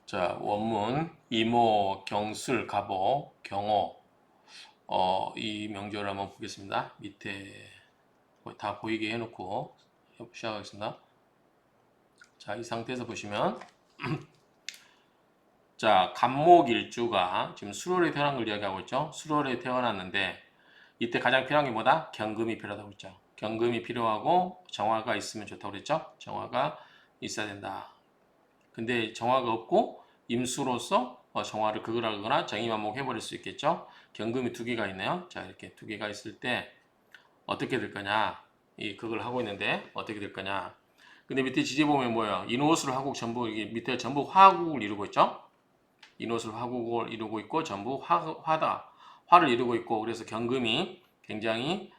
자, 원문, 이모, 경술, 갑오, 경호. 이 명조를 한번 보겠습니다. 밑에 다 보이게 해놓고 시작하겠습니다. 자, 이 상태에서 보시면 자, 갑목일주가 지금 수월에 태어난 걸 이야기하고 있죠. 수월에 태어났는데 이때 가장 필요한 게 뭐다? 경금이 필요하다고 했죠. 경금이 필요하고 정화가 있으면 좋다고 그랬죠. 정화가 있어야 된다. 근데 정화가 없고 임수로서 정화를 극을하거나 정의만목 해버릴 수 있겠죠. 경금이 두 개가 있네요. 자, 이렇게 두 개가 있을 때 어떻게 될 거냐? 이 극을 하고 있는데 어떻게 될 거냐? 근데 밑에 지지 보면 뭐예요? 인호술 화국 전부 이게 밑에 전부 화국을 이루고 있죠. 인호술 화국을 이루고 있고 전부 화다 화를 이루고 있고 그래서 경금이 굉장히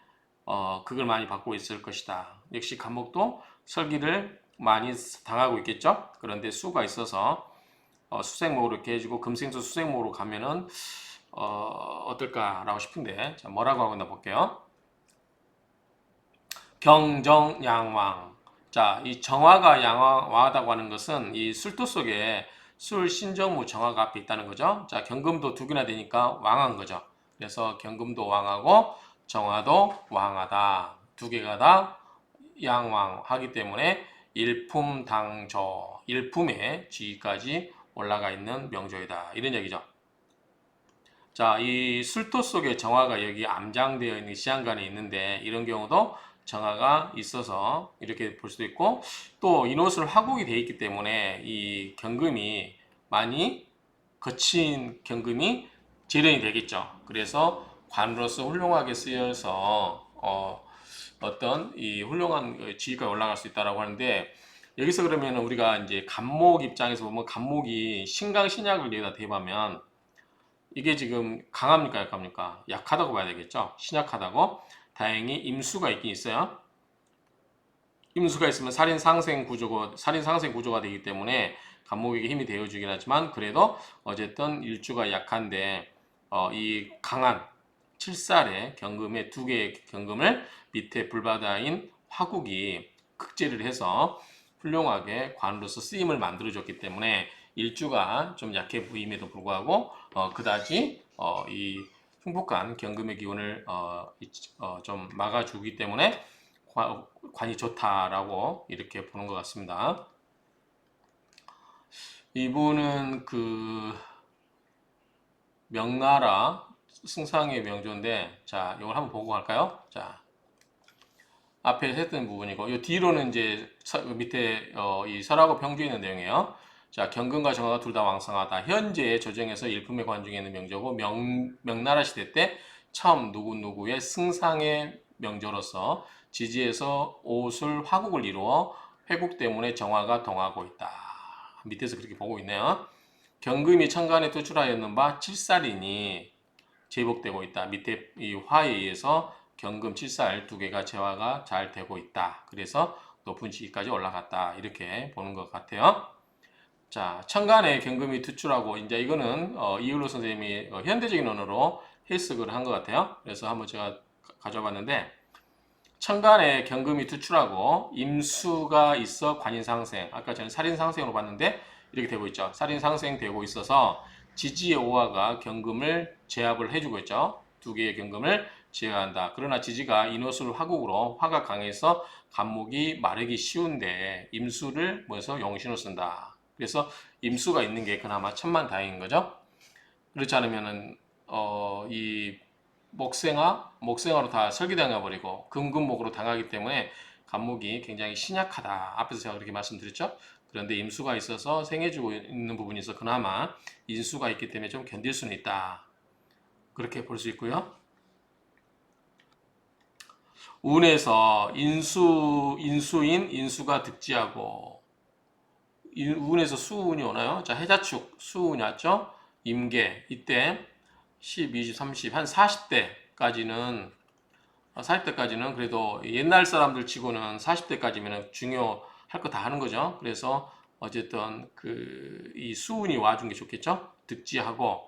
극을 많이 받고 있을 것이다. 역시 간목도 설기를 많이 당하고 있겠죠. 그런데 수가 있어서 수생목으로 이렇게 해주고 금생수 수생목으로 가면은 어떨까라고 싶은데 자, 뭐라고 하고 있나 볼게요. 경정양왕. 자, 이 정화가 양화하다고 하는 것은 이 술도 속에 술, 신정무, 정화가 앞에 있다는 거죠. 자, 경금도 두 개나 되니까 왕한 거죠. 그래서 경금도 왕하고 정화도 왕하다. 두 개가 다 양왕하기 때문에 일품당조, 일품의 지위까지 올라가 있는 명조이다. 이런 얘기죠. 자, 이 술도 속에 정화가 여기 암장되어 있는 시한간에 있는데 이런 경우도 정화가 있어서 이렇게 볼 수도 있고 또 인옷을 화국이 되어 있기 때문에 이 경금이 많이 거친 경금이 재련이 되겠죠. 그래서 관으로서 훌륭하게 쓰여서 어떤 이 훌륭한 지위까지 올라갈 수 있다라고 하는데 여기서 그러면 우리가 이제 간목 입장에서 보면 간목이 신강신약을 여기다 대입하면 이게 지금 강합니까 약합니까? 약하다고 봐야 되겠죠. 신약하다고. 다행히 임수가 있긴 있어요. 임수가 있으면 살인 상생 구조가 되기 때문에 간목에게 힘이 되어주긴 하지만 그래도 어쨌든 일주가 약한데 이 강한 7살의 경금의 두 개의 경금을 밑에 불바다인 화국이 극제를 해서 훌륭하게 관으로서 쓰임을 만들어줬기 때문에 일주가 좀 약해 보임에도 불구하고 그다지 이 흉폭한 경금의 기운을 좀 막아주기 때문에 관이 좋다라고 이렇게 보는 것 같습니다. 이분은 그 명나라 승상의 명조인데 자 이걸 한번 보고 갈까요? 자 앞에 했던 부분이고 이 뒤로는 이제 밑에 이 설하고 평주에 있는 내용이에요. 자 경금과 정화가 둘 다 왕성하다. 현재 조정에서 일품의 관중에 있는 명조고 명나라 시대 때 처음 누구누구의 승상의 명조로서 지지에서 오술 화국을 이루어 회국 때문에 정화가 동하고 있다. 밑에서 그렇게 보고 있네요. 경금이 천간에 투출하였는 바 7살이니 제복되고 있다. 밑에 이 화에 의해서 경금 7살 두 개가 재화가 잘 되고 있다. 그래서 높은 지위까지 올라갔다. 이렇게 보는 것 같아요. 자, 천간에 경금이 투출하고 이제 이거는 이을로 선생님이 현대적인 언어로 해석을 한 것 같아요. 그래서 한번 제가 가져봤는데 천간에 경금이 투출하고 임수가 있어 관인상생. 아까 저는 살인상생으로 봤는데 이렇게 되고 있죠. 살인상생 되고 있어서 지지의 오화가 경금을 제압을 해주고 있죠. 두 개의 경금을 제압한다. 그러나 지지가 인호술 화국으로 화가 강해서 간목이 마르기 쉬운데 임수를 뭐해서 용신으로 쓴다. 그래서 임수가 있는 게 그나마 천만다행인 거죠. 그렇지 않으면은 이 목생화로 다 설계당해 버리고 금금목으로 당하기 때문에 간목이 굉장히 신약하다. 앞에서 제가 그렇게 말씀드렸죠. 그런데 임수가 있어서 생해주고 있는 부분이 있어 그나마 인수가 있기 때문에 좀 견딜 수는 있다. 그렇게 볼 수 있고요. 운에서 인수가 득지하고 운에서 수운이 오나요? 자 해자축 수운이 왔죠. 임계 이때 10, 20, 30, 한 40대까지는 그래도 옛날 사람들 치고는 40대까지면 중요할 거 다 하는 거죠. 그래서 어쨌든 그 이 수운이 와준 게 좋겠죠. 득지하고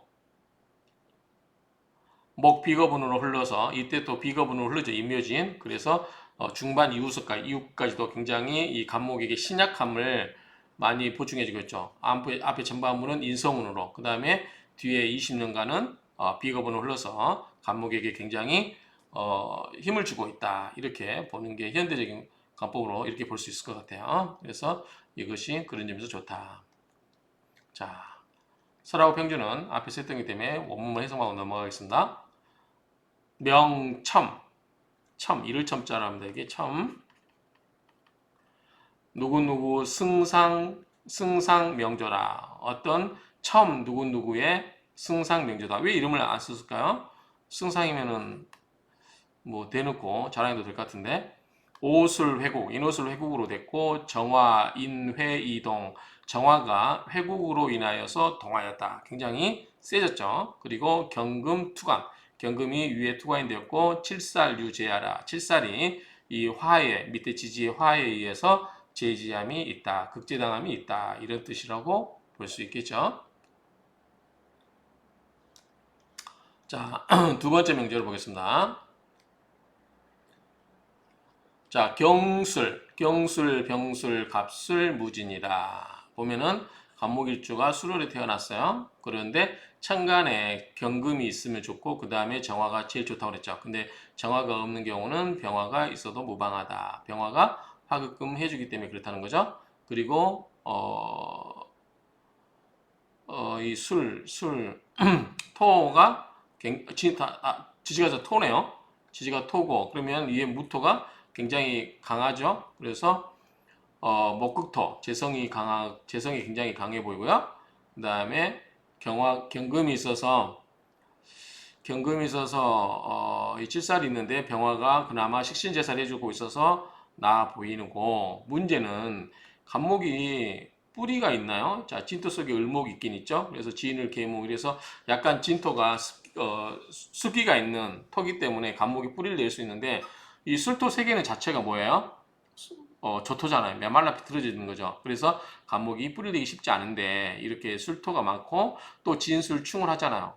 목 비거분으로 흘러서 이때 또 비거분으로 흘러져 임묘진. 그래서 중반 이후까지도 굉장히 이 간목에게 신약함을 많이 보충해지고 있죠. 앞에 전반부는 인성운으로, 그 다음에 뒤에 20년간은 비거분으로 흘러서 간목에게 굉장히 힘을 주고 있다. 이렇게 보는 게 현대적인 관법으로 이렇게 볼 수 있을 것 같아요. 그래서 이것이 그런 점에서 좋다. 자, 설하고 평주는 앞에서 했던 기 때문에 원문만 해석하고 넘어가겠습니다. 명첨, 이를 첨자로 합니다. 이게 첨. 누구누구 승상명조라. 어떤 첨 누구누구의 승상명조다. 왜 이름을 안 썼을까요? 승상이면은 뭐 대놓고 자랑해도 될 것 같은데. 오술 회국, 인오술 회국으로 됐고, 정화, 인회, 이동. 정화가 회국으로 인하여서 동하였다. 굉장히 세졌죠. 그리고 경금, 투관. 경금이 위에 투관이 되었고, 칠살 유제하라. 칠살이 이 화에, 밑에 지지의 화에 의해서 제지함이 있다. 극제당함이 있다. 이런 뜻이라고 볼 수 있겠죠. 자, 두 번째 명제를 보겠습니다. 자, 경술, 병술, 갑술, 무진이다. 보면은 간목일주가 수월에 태어났어요. 그런데 천간에 경금이 있으면 좋고 그 다음에 정화가 제일 좋다고 그랬죠. 근데 정화가 없는 경우는 병화가 있어도 무방하다. 병화가 화급금 해주기 때문에 그렇다는 거죠. 그리고 이 토가 지지가 토네요. 지지가 토고 그러면 위에 무토가 굉장히 강하죠. 그래서 목극토 재성이 굉장히 강해 보이고요. 그 다음에 경금이 있어서 이 칠살이 있는데 병화가 그나마 식신제살 해주고 있어서 나아 보이고 문제는 간목이 뿌리가 있나요? 자, 진토 속에 을목이 있긴 있죠. 그래서 진을 계목 이래서 약간 진토가 습기가 있는 토기 때문에 간목이 뿌리를 낼 수 있는데 이 술토 세계는 자체가 뭐예요? 저토잖아요. 메말라 비틀어지는 거죠. 그래서 간목이 뿌리 내기 쉽지 않은데 이렇게 술토가 많고 또 진술충을 하잖아요.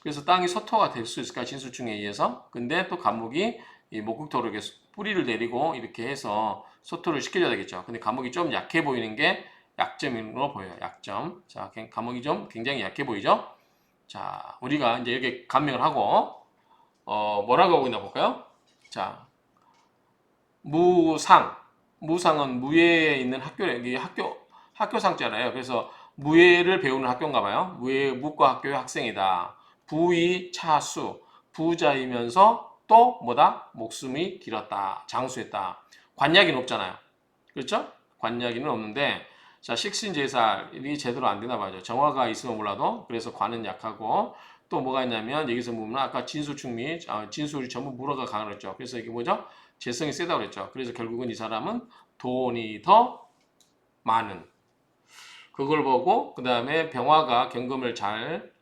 그래서 땅이 소토가 될 수 있을까? 진술충에 의해서. 근데 또 간목이 이 목극토로 이렇게 뿌리를 내리고 이렇게 해서 소토를 시켜줘야 되겠죠. 근데 간목이 좀 약해 보이는 게 약점으로 보여요. 약점. 자, 간목이 좀 굉장히 약해 보이죠? 자, 우리가 이제 이렇게 감명을 하고 뭐라고 하고 있나 볼까요? 자, 무상은 무예에 있는 학교 상자잖아요. 그래서 무예를 배우는 학교인가 봐요. 무과 학교의 학생이다. 부의 차수, 부자이면서 또 뭐다? 목숨이 길었다. 장수했다. 관약이는 없잖아요. 그렇죠? 관약이는 없는데 자, 식신제살이 제대로 안 되나 봐요. 정화가 있으면 몰라도 그래서 관은 약하고 또 뭐가 있냐면 여기서 보면 아까 진술충미, 진술이 전부 물어가 강했죠. 그래서 이게 뭐죠? 재성이 세다고 그랬죠. 그래서 결국은 이 사람은 돈이 더 많은 그걸 보고 그 다음에 병화가 경금을 잘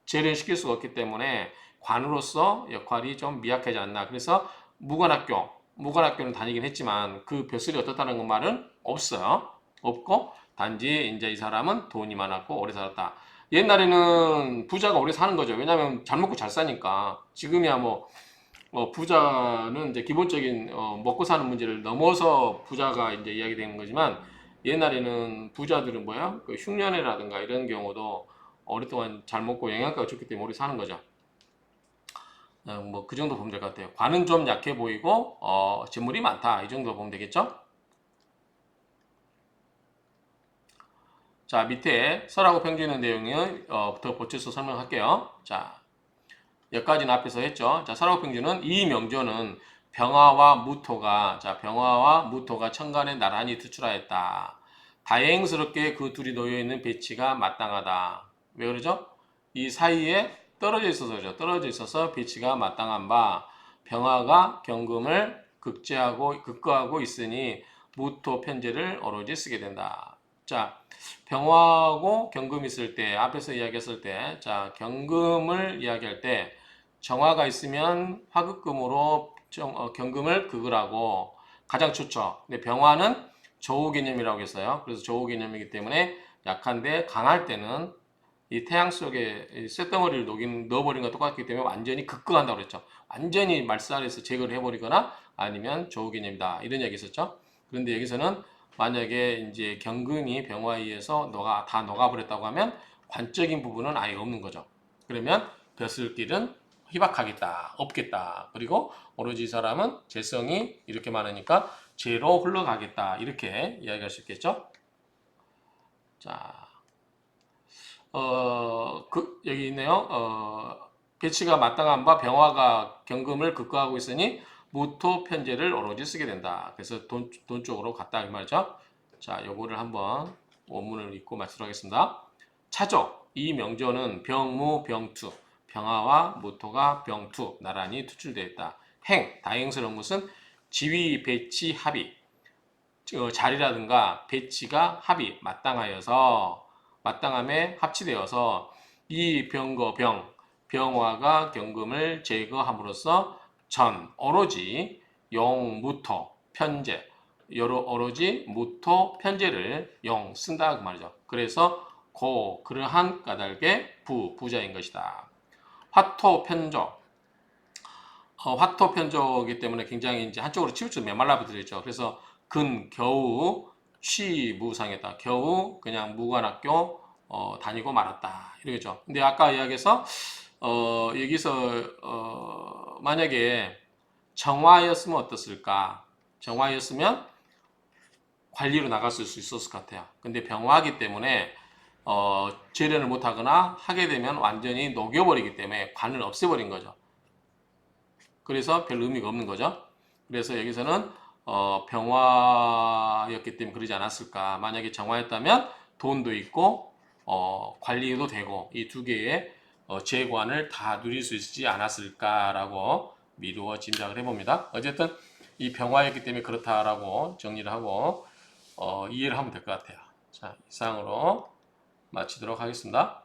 재련시킬 수가 없기 때문에 관으로서 역할이 좀 미약하지 않나. 그래서 무관학교는 다니긴 했지만 그 벼슬이 어떻다는 그 말은 없어요. 없고 단지 이제 이 사람은 돈이 많았고 오래 살았다. 옛날에는 부자가 오래 사는 거죠. 왜냐하면 잘 먹고 잘 사니까. 지금이야 부자는 이제 기본적인 먹고 사는 문제를 넘어서 부자가 이제 이야기되는 거지만 옛날에는 부자들은 뭐야? 그 흉년회라든가 이런 경우도 오랫동안 잘 먹고 영양가가 좋기 때문에 오래 사는 거죠. 뭐 그 정도 보면 될 것 같아요. 관은 좀 약해 보이고 재물이 많다 이 정도 보면 되겠죠? 자, 밑에 설하고 평주 있는 내용을 더 보충해서 설명할게요. 자, 여기까지는 앞에서 했죠. 자, 설하고 평주는 이 명조는 병화와 무토가 천간에 나란히 투출하였다. 다행스럽게 그 둘이 놓여 있는 배치가 마땅하다. 왜 그러죠? 이 사이에 떨어져 있어서 그죠. 떨어져 있어서 배치가 마땅한 바 병화가 경금을 극거하고 있으니 무토 편제를 오로지 쓰게 된다. 자, 병화하고 경금이 있을 때 앞에서 이야기했을 때 자, 경금을 이야기할 때 정화가 있으면 화극금으로 경금을 극을 하고 가장 좋죠. 근데 병화는 조우 개념이라고 했어요. 그래서 조우 개념이기 때문에 약한데 강할 때는 이 태양 속에 쇳덩어리를 넣어버린 것 똑같기 때문에 완전히 극극한다고 그랬죠. 완전히 말살해서 제거를 해버리거나 아니면 조우 개념이다. 이런 얘기 있었죠. 그런데 여기서는 만약에 이제 경근이 병화에 의해서 다 녹아버렸다고 하면 관적인 부분은 아예 없는 거죠. 그러면 벼슬길은 희박하겠다, 없겠다. 그리고 오로지 이 사람은 재성이 이렇게 많으니까 재로 흘러가겠다. 이렇게 이야기할 수 있겠죠. 자, 여기 있네요. 배치가 마땅한 바 병화가 경금을 극거하고 있으니 무토 편제를 오로지 쓰게 된다. 그래서 돈 쪽으로 갔다 이 말이죠. 자, 요거를 한번 원문을 읽고 말씀을 하겠습니다. 차조, 이 명조는 병무, 병투, 병화와 무토가 병투, 나란히 투출되어 있다. 행, 다행스러운 것은 지위, 배치, 합의, 자리라든가 배치가 합의, 마땅함에 합치되어서 이 병화가 경금을 제거함으로써 오로지 용무토 편제, 오로지 무토 편제를 쓴다 그 말이죠. 그래서 그러한 까닭에 부자인 것이다. 화토 편조, 화토 편조이기 때문에 굉장히 이제 한쪽으로 치우쳐 메말라 버렸죠. 그래서 겨우 취무상했다. 겨우 그냥 무관학교 다니고 말았다. 이러죠. 근데 아까 이야기해서 여기서 만약에 정화였으면 어떻을까? 정화였으면 관리로 나갔을 수 있었을 것 같아요. 근데 병화기 때문에 재련을 못하거나 하게 되면 완전히 녹여버리기 때문에 관을 없애버린 거죠. 그래서 별 의미가 없는 거죠. 그래서 여기서는 병화였기 때문에 그러지 않았을까. 만약에 정화였다면 돈도 있고 관리도 되고 이 두 개의 재관을 다 누릴 수 있지 않았을까라고 미루어 짐작을 해봅니다. 어쨌든 이 병화였기 때문에 그렇다라고 정리를 하고 이해를 하면 될 것 같아요. 자, 이상으로 마치도록 하겠습니다.